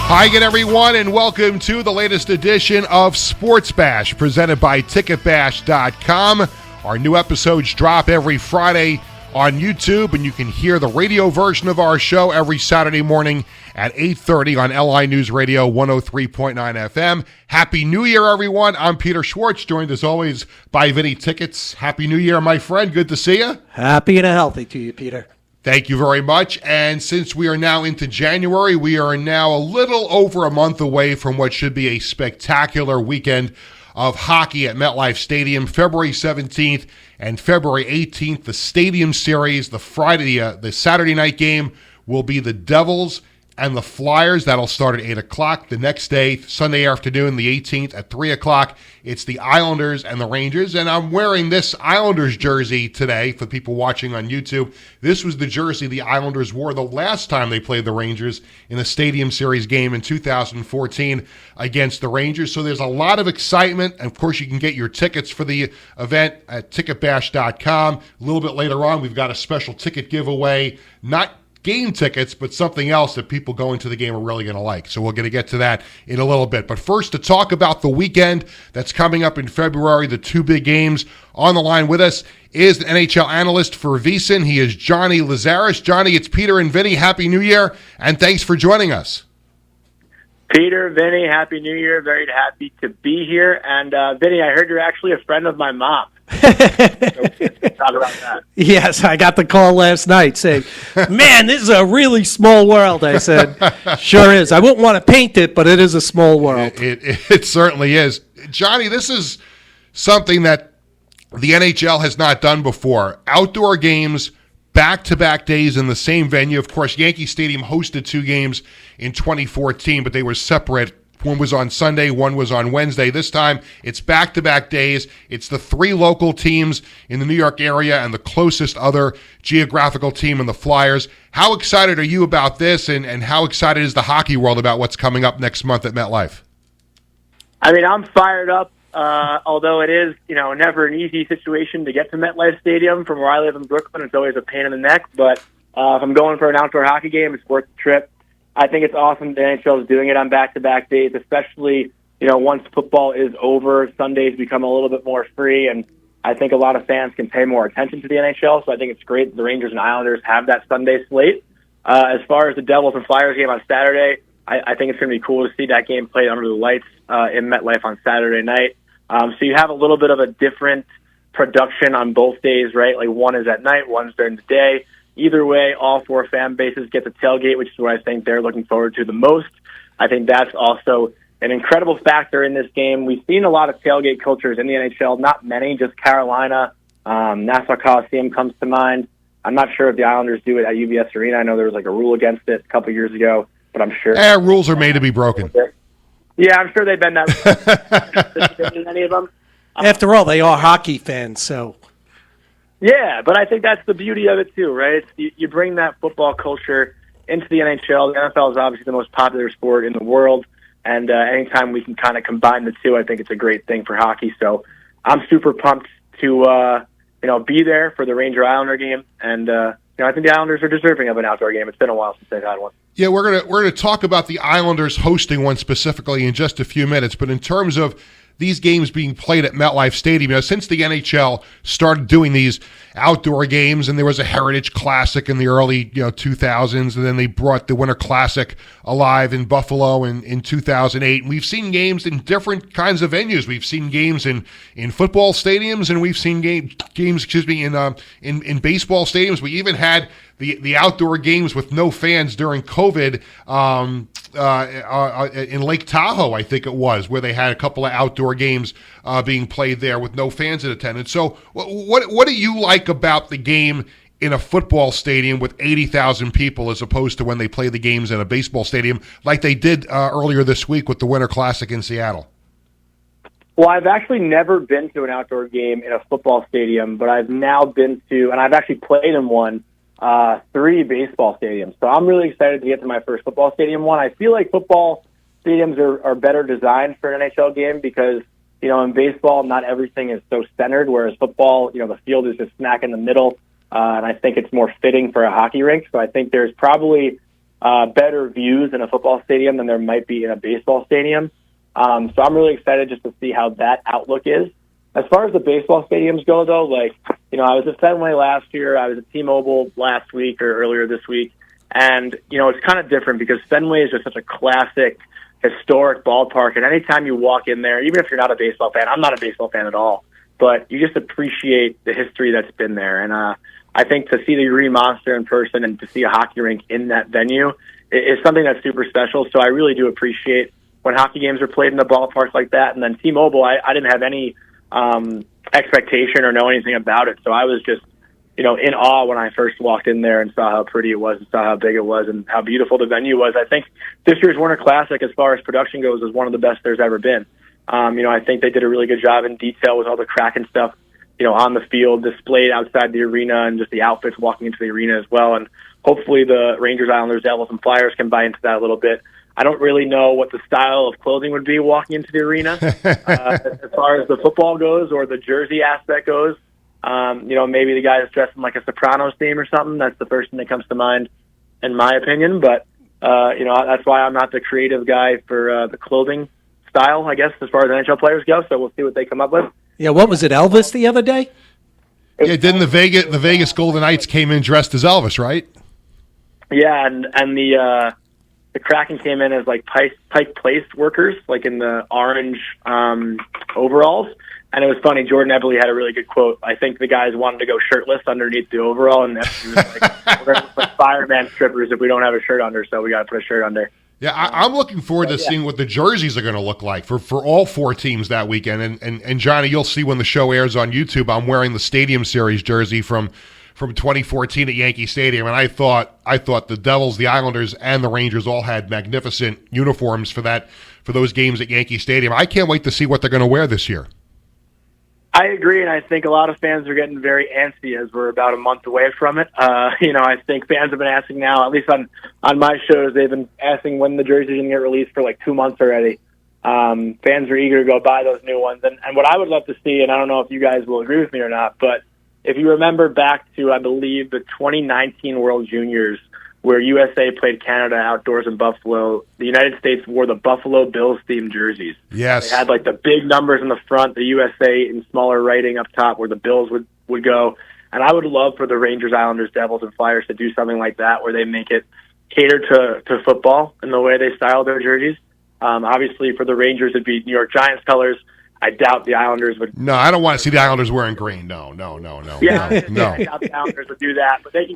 Hi again, everyone, and welcome to the latest edition of Sports Bash, presented by TicketBash.com. Our new episodes drop every Friday on YouTube, and you can hear the radio version of our show every Saturday morning at 8:30 on LI News Radio 103.9 FM. Happy New Year, everyone. I'm Peter Schwartz, joined as always by Vinny Tickets. Happy New Year, my friend. Good to see you. Happy and healthy to you, Peter. Thank you very much. And since we are now into January, we are now a little over a month away from what should be a spectacular weekend of hockey at MetLife Stadium. February 17th and February 18th, the Stadium Series. The Saturday night game will be the Devils and the Flyers. That'll start at 8 o'clock. The next day, Sunday afternoon, the 18th at 3 o'clock, it's the Islanders and the Rangers. And I'm wearing this Islanders jersey today for people watching on YouTube. This was the jersey the Islanders wore the last time they played the Rangers in a Stadium Series game in 2014 against the Rangers. So there's a lot of excitement. And of course, you can get your tickets for the event at ticketbash.com. A little bit later on, we've got a special ticket giveaway, not game tickets, but something else that people going to the game are really going to like. So we're going to get to that in a little bit. But first, to talk about the weekend that's coming up in February, the two big games. On the line with us is the NHL analyst for VSiN. He is Jonny Lazarus. Jonny, it's Peter and Vinny. Happy New Year, and thanks for joining us. Peter, Vinny, Happy New Year. Very happy to be here. And Vinny, I heard you're actually a friend of my mom. So talk about that. Yes, I got the call last night saying, man, this is a really small world. I said, sure is. I wouldn't want to paint it, but it is a small world. It certainly is. Jonny, this is something that the NHL has not done before. Outdoor games, back-to-back days in the same venue. Of course, Yankee Stadium hosted two games in 2014, but they were separate. One was on Sunday, one was on Wednesday. This time, it's back-to-back days. It's the three local teams in the New York area and the closest other geographical team in the Flyers. How excited are you about this, and how excited is the hockey world about what's coming up next month at MetLife? I mean, I'm fired up, although it is, never an easy situation to get to MetLife Stadium. From where I live in Brooklyn, it's always a pain in the neck. But if I'm going for an outdoor hockey game, it's worth the trip. I think it's awesome the NHL is doing it on back-to-back days, especially, once football is over, Sundays become a little bit more free, and I think a lot of fans can pay more attention to the NHL, so I think it's great that the Rangers and Islanders have that Sunday slate. As far as the Devils and Flyers game on Saturday, I think it's going to be cool to see that game played under the lights in MetLife on Saturday night. So you have a little bit of a different production on both days, right? Like one is at night, one's during the day. Either way, all four fan bases get the tailgate, which is what I think they're looking forward to the most. I think that's also an incredible factor in this game. We've seen a lot of tailgate cultures in the NHL, not many, just Carolina. Nassau Coliseum comes to mind. I'm not sure if the Islanders do it at UBS Arena. I know there was a rule against it a couple years ago, but I'm sure. Rules are made to be broken. Yeah, I'm sure they've been that in any of them. After all, they are hockey fans, so. Yeah, but I think that's the beauty of it too, right? You bring that football culture into the NHL. The NFL is obviously the most popular sport in the world, and anytime we can kind of combine the two, I think it's a great thing for hockey. So I'm super pumped to be there for the Ranger-Islander game, and I think the Islanders are deserving of an outdoor game. It's been a while since they've had one. Yeah, we're gonna talk about the Islanders hosting one specifically in just a few minutes, but in terms of these games being played at MetLife Stadium, since the NHL started doing these outdoor games, and there was a Heritage Classic in the early 2000s, and then they brought the Winter Classic alive in Buffalo in 2008. And we've seen games in different kinds of venues. We've seen games in football stadiums, and we've seen games in baseball stadiums. We even had the outdoor games with no fans during COVID in Lake Tahoe, I think it was, where they had a couple of outdoor games being played there with no fans in attendance. So what do you like about the game in a football stadium with 80,000 people as opposed to when they play the games in a baseball stadium like they did earlier this week with the Winter Classic in Seattle? Well, I've actually never been to an outdoor game in a football stadium, but I've now been to, and I've actually played in one, 3 baseball stadiums. So I'm really excited to get to my first football stadium one. I feel like football stadiums are better designed for an NHL game because, in baseball, not everything is so centered, whereas football, the field is just smack in the middle. And I think it's more fitting for a hockey rink. So I think there's probably better views in a football stadium than there might be in a baseball stadium. So I'm really excited just to see how that outlook is. As far as the baseball stadiums go, though, like, I was at Fenway last year. I was at T-Mobile last week or earlier this week. And, it's kind of different because Fenway is just such a classic, historic ballpark. And anytime you walk in there, even if you're not a baseball fan, I'm not a baseball fan at all, but you just appreciate the history that's been there. And I think to see the Green Monster in person and to see a hockey rink in that venue is something that's super special. So I really do appreciate when hockey games are played in a ballpark like that. And then T-Mobile, I didn't have any expectation or know anything about it. So I was just, in awe when I first walked in there and saw how pretty it was and saw how big it was and how beautiful the venue was. I think this year's Winter Classic, as far as production goes, is one of the best there's ever been. I think they did a really good job in detail with all the Kraken stuff, on the field, displayed outside the arena, and just the outfits walking into the arena as well. And hopefully the Rangers, Islanders, Devils, and Flyers can buy into that a little bit. I don't really know what the style of clothing would be walking into the arena as far as the football goes or the jersey aspect goes. Maybe the guy is dressed in like a Sopranos theme or something. That's the first thing that comes to mind, in my opinion. But, that's why I'm not the creative guy for the clothing style, I guess, as far as NHL players go. So we'll see what they come up with. Yeah, what was it, Elvis the other day? Yeah, didn't the Vegas Golden Knights came in dressed as Elvis, right? Yeah, and the Kraken came in as like Pike Place workers, like in the orange overalls. And it was funny. Jordan Eberle had a really good quote. I think the guys wanted to go shirtless underneath the overall, and Eberle was like, "We're going to look like fireman strippers if we don't have a shirt under, so we got to put a shirt under." Yeah, I'm looking forward to seeing what the jerseys are going to look like for all four teams that weekend. And Johnny, you'll see when the show airs on YouTube, I'm wearing the Stadium Series jersey from 2014 at Yankee Stadium, and I thought the Devils, the Islanders, and the Rangers all had magnificent uniforms for those games at Yankee Stadium. I can't wait to see what they're going to wear this year. I agree, and I think a lot of fans are getting very antsy as we're about a month away from it. I think fans have been asking now, at least on my shows, they've been asking when the jerseys are going to get released for like 2 months already. Fans are eager to go buy those new ones. And what I would love to see, and I don't know if you guys will agree with me or not, but if you remember back to, I believe, the 2019 World Juniors, where USA played Canada outdoors in Buffalo, the United States wore the Buffalo Bills-themed jerseys. Yes. They had, like, the big numbers in the front, the USA in smaller writing up top where the Bills would go. And I would love for the Rangers, Islanders, Devils, and Flyers to do something like that where they make it cater to football in the way they style their jerseys. Obviously, for the Rangers, it'd be New York Giants colors. I doubt the Islanders would. No, I don't want to see the Islanders wearing green. No. Yeah, no. I doubt the Islanders would do that, but they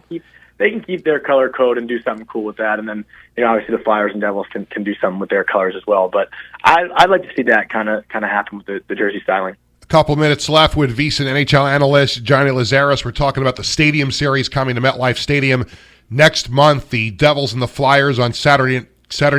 can keep their color code and do something cool with that. And then, obviously the Flyers and Devils can do something with their colors as well. But I'd like to see that kind of happen with the jersey styling. A couple minutes left with VSiN NHL analyst Jonny Lazarus. We're talking about the Stadium Series coming to MetLife Stadium next month. The Devils and the Flyers on Saturday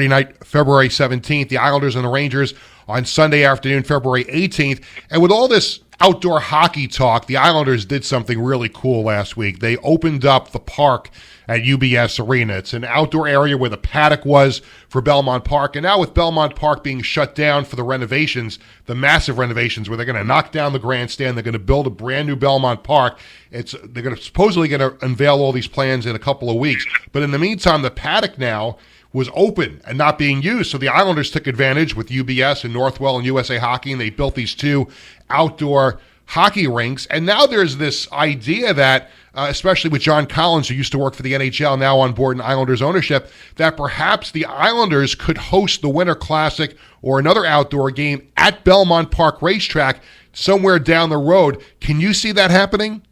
night, February 17th. The Islanders and the Rangers on Sunday afternoon, February 18th. And with all this outdoor hockey talk, the Islanders did something really cool last week. They opened up the park at UBS Arena. It's an outdoor area where the paddock was for Belmont Park. And now with Belmont Park being shut down for the renovations, the massive renovations where they're going to knock down the grandstand, they're going to build a brand new Belmont Park. They're supposedly going to unveil all these plans in a couple of weeks. But in the meantime, the paddock now was open and not being used. So the Islanders took advantage with UBS and Northwell and USA Hockey, and they built these two outdoor hockey rinks. And now there's this idea that, especially with John Collins, who used to work for the NHL, now on board in Islanders ownership, that perhaps the Islanders could host the Winter Classic or another outdoor game at Belmont Park Racetrack somewhere down the road. Can you see that happening?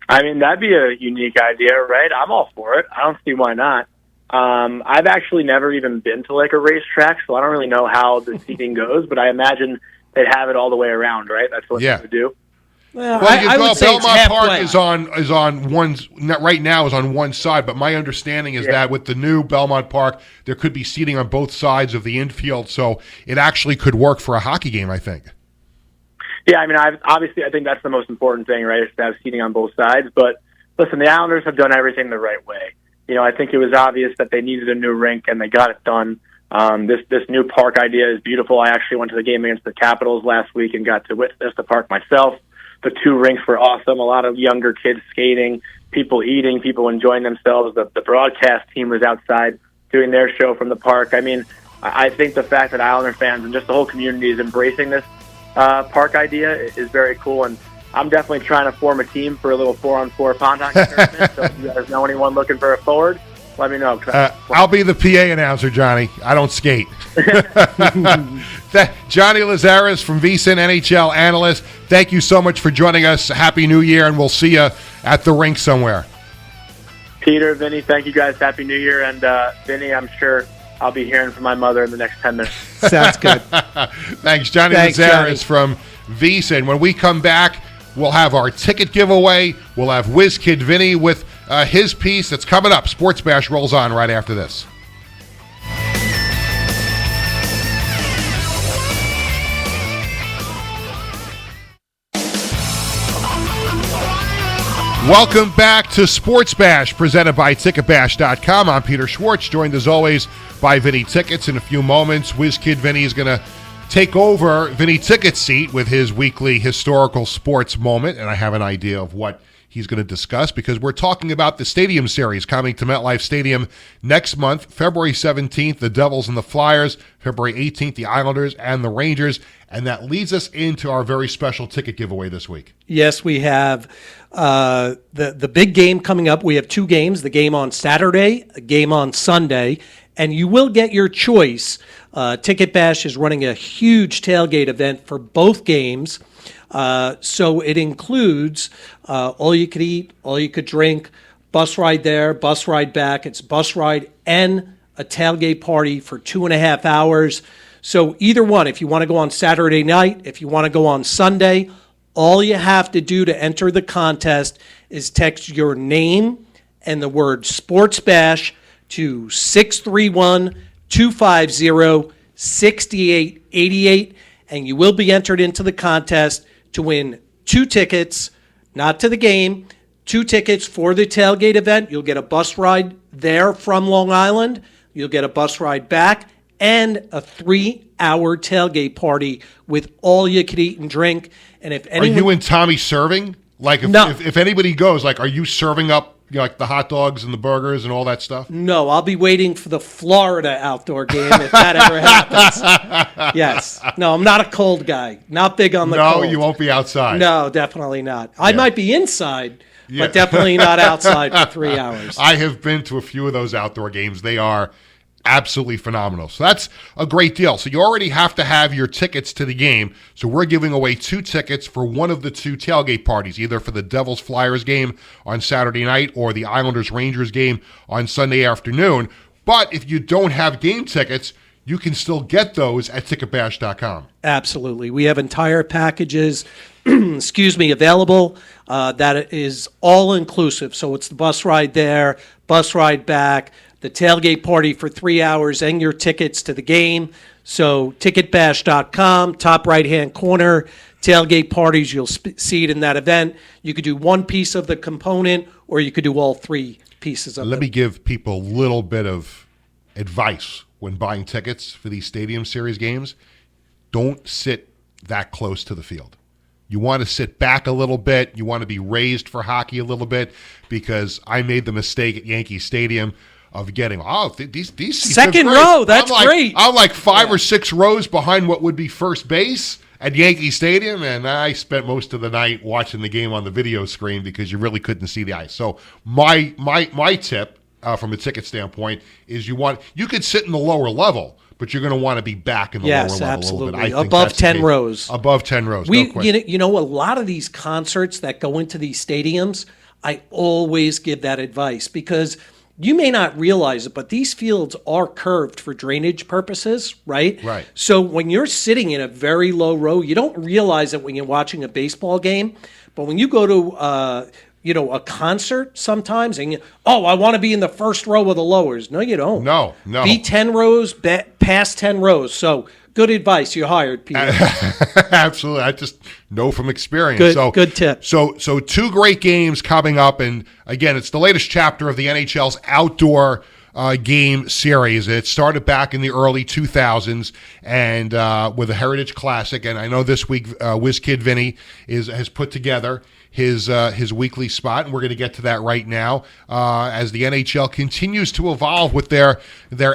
I mean, that'd be a unique idea, right? I'm all for it. I don't see why not. I've actually never even been to like a racetrack, so I don't really know how the seating goes, but I imagine they'd have it all the way around, right? That's what they would do. Well, I would say Belmont it's Park halfway. is on one right now is on one side, but my understanding is that with the new Belmont Park, there could be seating on both sides of the infield, so it actually could work for a hockey game, I think. Yeah, I mean, I think that's the most important thing, right, is to have seating on both sides. But listen, the Islanders have done everything the right way. I think it was obvious that they needed a new rink, and they got it done. This new park idea is beautiful. I actually went to the game against the Capitals last week and got to witness the park myself. The two rinks were awesome. A lot of younger kids skating, people eating, people enjoying themselves. The broadcast team was outside doing their show from the park. I mean, I think the fact that Islander fans and just the whole community is embracing this park idea is very cool. And I'm definitely trying to form a team for a little 4-on-4 pond hockey tournament. So if you guys know anyone looking for a forward, let me know. I'll be the PA announcer, Johnny. I don't skate. Jonny Lazarus from VSiN NHL Analyst. Thank you so much for joining us. Happy New Year, and we'll see you at the rink somewhere. Peter, Vinny, thank you guys. Happy New Year. And Vinny, I'm sure I'll be hearing from my mother in the next 10 minutes. Sounds good. Thanks, Jonny Lazarus from VSiN. When we come back, we'll have our ticket giveaway. We'll have Whiz Kid Vinny with his piece that's coming up. Sports Bash rolls on right after this. Welcome back to Sports Bash, presented by TicketBash.com. I'm Peter Schwartz, joined as always by Vinny Tickets. In a few moments, Whiz Kid Vinny is going to take over Vinny Tickets' seat with his weekly historical sports moment, and I have an idea of what he's going to discuss because we're talking about the Stadium Series coming to MetLife Stadium next month, February 17th, the Devils and the Flyers, February 18th, the Islanders and the Rangers, and that leads us into our very special ticket giveaway this week. Yes, we have the big game coming up. We have two games, the game on Saturday, a game on Sunday, and you will get your choice. Ticket Bash is running a huge tailgate event for both games. So it includes all you could eat, all you could drink, bus ride there, bus ride back. It's bus ride and a tailgate party for 2.5 hours. So either one, if you want to go on Saturday night, if you want to go on Sunday, all you have to do to enter the contest is text your name and the word Sports Bash to 631-250-6888, and you will be entered into the contest to win 2 tickets, not to the game, 2 tickets for the tailgate event. You'll get a bus ride there from Long Island. You'll get a bus ride back and a 3-hour tailgate party with all you can eat and drink. And if anyone, are you and Tommy serving? Like if anybody goes, like, are you serving up like the hot dogs and the burgers and all that stuff? No, I'll be waiting for the Florida outdoor game if that ever happens. Yes. No, I'm not a cold guy. Not big on the cold. No, you won't be outside. No, definitely not. I might be inside, but definitely not outside for 3 hours. I have been to a few of those outdoor games. They are absolutely phenomenal. So that's a great deal. So you already have to have your tickets to the game. So we're giving away 2 tickets for one of the 2 tailgate parties, either for the Devils Flyers game on Saturday night or the Islanders Rangers game on Sunday afternoon. But if you don't have game tickets, you can still get those at ticketbash.com. Absolutely. We have entire packages available that is all inclusive. So it's the bus ride there, bus ride back, the tailgate party for 3 hours, and your tickets to the game. So ticketbash.com, top right-hand corner, tailgate parties, you'll see it in that event. You could do one piece of the component, or you could do all 3 pieces of it. Let me give people a little bit of advice when buying tickets for these Stadium Series games. Don't sit that close to the field. You want to sit back a little bit. You want to be raised for hockey a little bit, because I made the mistake at Yankee Stadium of getting these second row. That's great. I'm like 5 or 6 rows behind what would be first base at Yankee Stadium, and I spent most of the night watching the game on the video screen because you really couldn't see the ice. So my tip from a ticket standpoint is you could sit in the lower level, but you're going to want to be back in the lower level absolutely. a little bit. Above 10 rows. Above 10 rows. No question. You know, a lot of these concerts that go into these stadiums, I always give that advice because you may not realize it, but these fields are curved for drainage purposes, right? Right. So when you're sitting in a very low row, you don't realize it when you're watching a baseball game. But when you go to, a concert sometimes, and I want to be in the first row of the lowers. No, you don't. No. Be 10 rows, past 10 rows. So good advice. You're hired, Peter. Absolutely. I just know from experience. Good tip. So 2 great games coming up. And again, it's the latest chapter of the NHL's outdoor game series. It started back in the early 2000s and with a Heritage Classic. And I know this week Whiz Kid Vinny has put together his weekly spot, and we're going to get to that right now as the NHL continues to evolve with their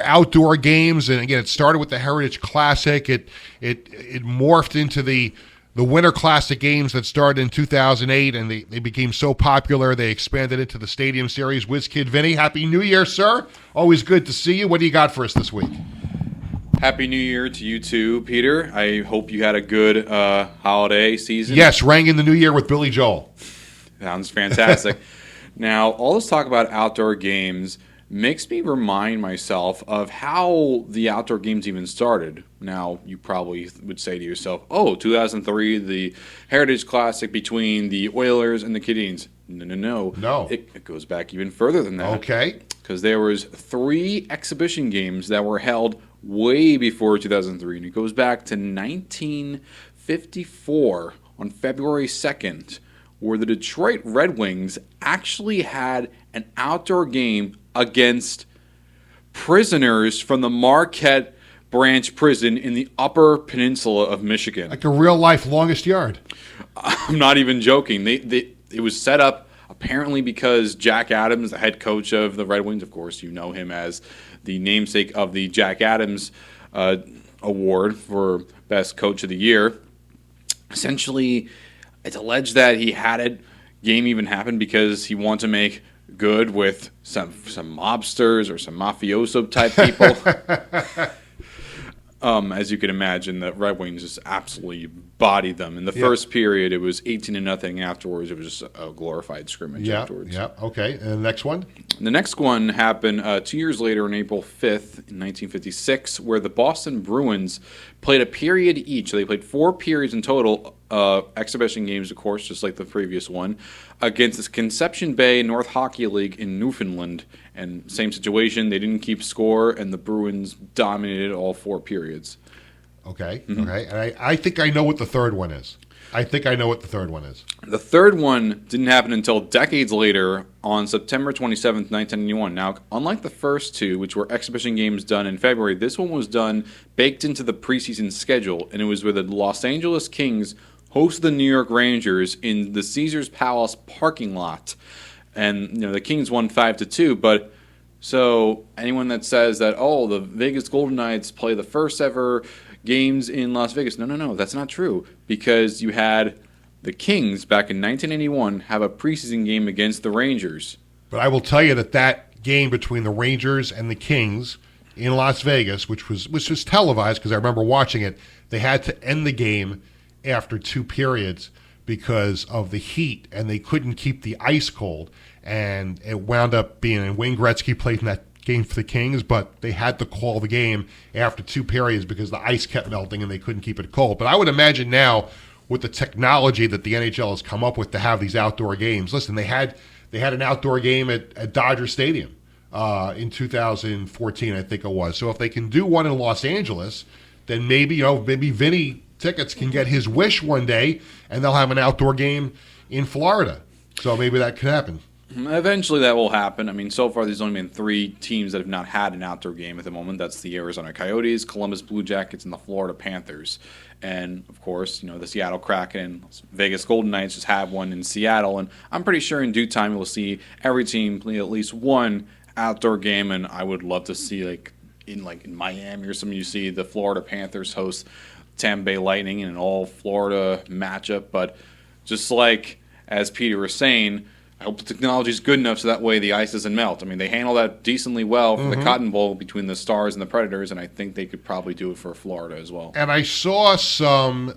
outdoor games. And again, it started with the Heritage Classic. It morphed into the Winter Classic games that started in 2008, and they became so popular they expanded into the Stadium Series. Whiz Kid Vinny, Happy New Year, sir. Always good to see you. What do you got for us this week? Happy New Year to you too, Peter. I hope you had a good holiday season. Yes, rang in the New Year with Billy Joel. Sounds fantastic. Now, all this talk about outdoor games makes me remind myself of how the outdoor games even started. Now, you probably would say to yourself, 2003, the Heritage Classic between the Oilers and the Canadiens. No. It goes back even further than that. Okay. Because there was 3 exhibition games that were held way before 2003, and it goes back to 1954 on February 2nd, where the Detroit Red Wings actually had an outdoor game against prisoners from the Marquette Branch Prison in the Upper Peninsula of Michigan. Like a real-life Longest Yard. I'm not even joking. It was set up apparently because Jack Adams, the head coach of the Red Wings, of course, you know him as the namesake of the Jack Adams Award for Best Coach of the Year. Essentially, it's alleged that he had a game even happen because he wanted to make good with some mobsters or some mafioso type people. As you can imagine, the Red Wings just absolutely bodied them. In the first period, it was 18-0. Afterwards, it was just a glorified scrimmage afterwards. Yeah, okay. And the next one? The next one happened 2 years later on April 5th in 1956, where the Boston Bruins played a period each. They played 4 periods in total, exhibition games, of course, just like the previous one, against the Conception Bay North Hockey League in Newfoundland. And same situation, they didn't keep score, and the Bruins dominated all 4 periods. Okay, okay. And I think I know what the third one is. The third one didn't happen until decades later on September 27th, 1991. Now, unlike the first 2, which were exhibition games done in February, this one was done baked into the preseason schedule, and it was where the Los Angeles Kings hosted the New York Rangers in the Caesars Palace parking lot. And the Kings won 5-2, but so anyone that says that the Vegas Golden Knights play the first ever games in Las Vegas, no, that's not true, because you had the Kings back in 1981 have a preseason game against the Rangers. But I will tell you that game between the Rangers and the Kings in Las Vegas, which was televised because I remember watching it, they had to end the game after 2 periods because of the heat, and they couldn't keep the ice cold, and it wound up being, and Wayne Gretzky played in that game for the Kings, but they had to call the game after 2 periods because the ice kept melting and they couldn't keep it cold. But I would imagine now, with the technology that the NHL has come up with to have these outdoor games, listen, they had an outdoor game at Dodger Stadium in 2014, I think it was. So if they can do one in Los Angeles, then maybe Vinny tickets can get his wish one day, and they'll have an outdoor game in Florida. So maybe that could happen. Eventually that will happen. I mean, so far there's only been 3 teams that have not had an outdoor game at the moment. That's the Arizona Coyotes, Columbus Blue Jackets, and the Florida Panthers. And, of course, the Seattle Kraken and Vegas Golden Knights just have one in Seattle. And I'm pretty sure in due time we'll see every team play at least one outdoor game. And I would love to see, in Miami or something, you see the Florida Panthers host Tampa Bay Lightning in an all-Florida matchup. But just as Peter was saying, I hope the technology is good enough so that way the ice doesn't melt. I mean, they handle that decently well for the Cotton Bowl between the Stars and the Predators, and I think they could probably do it for Florida as well. And I saw some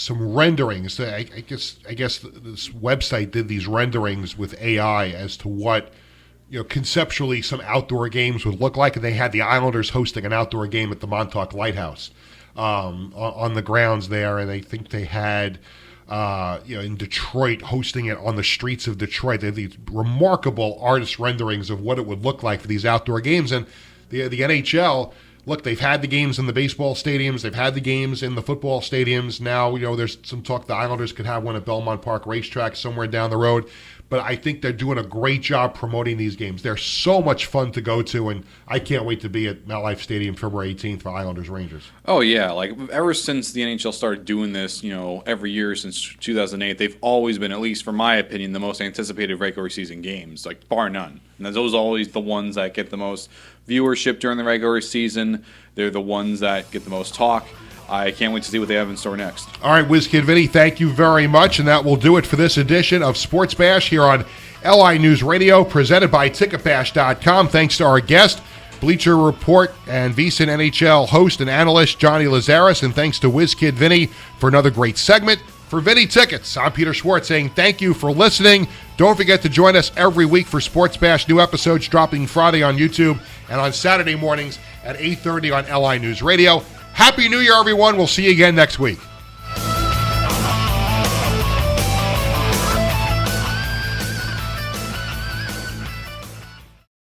renderings. I guess this website did these renderings with AI as to what conceptually some outdoor games would look like, and they had the Islanders hosting an outdoor game at the Montauk Lighthouse on the grounds there, and I think they had. In Detroit, hosting it on the streets of Detroit. They have these remarkable artist renderings of what it would look like for these outdoor games. And the NHL, look, they've had the games in the baseball stadiums. They've had the games in the football stadiums. Now, there's some talk the Islanders could have one at Belmont Park Racetrack somewhere down the road. but I think they're doing a great job promoting these games. They're so much fun to go to, and I can't wait to be at MetLife Stadium February 18th for Islanders Rangers. Oh yeah, like ever since the NHL started doing this, every year since 2008, they've always been, at least for my opinion, the most anticipated regular season games, like bar none. And those are always the ones that get the most viewership during the regular season. They're the ones that get the most talk. I can't wait to see what they have in store next. All right, Whiz Kid Vinny, thank you very much, and that will do it for this edition of Sports Bash here on LI News Radio, presented by TicketBash.com. Thanks to our guest, Bleacher Report and VSiN NHL host and analyst Jonny Lazarus, and thanks to Whiz Kid Vinny for another great segment. For Vinny Tickets, I'm Peter Schwartz saying thank you for listening. Don't forget to join us every week for Sports Bash. New episodes dropping Friday on YouTube and on Saturday mornings at 8:30 on LI News Radio. Happy New Year, everyone. We'll see you again next week.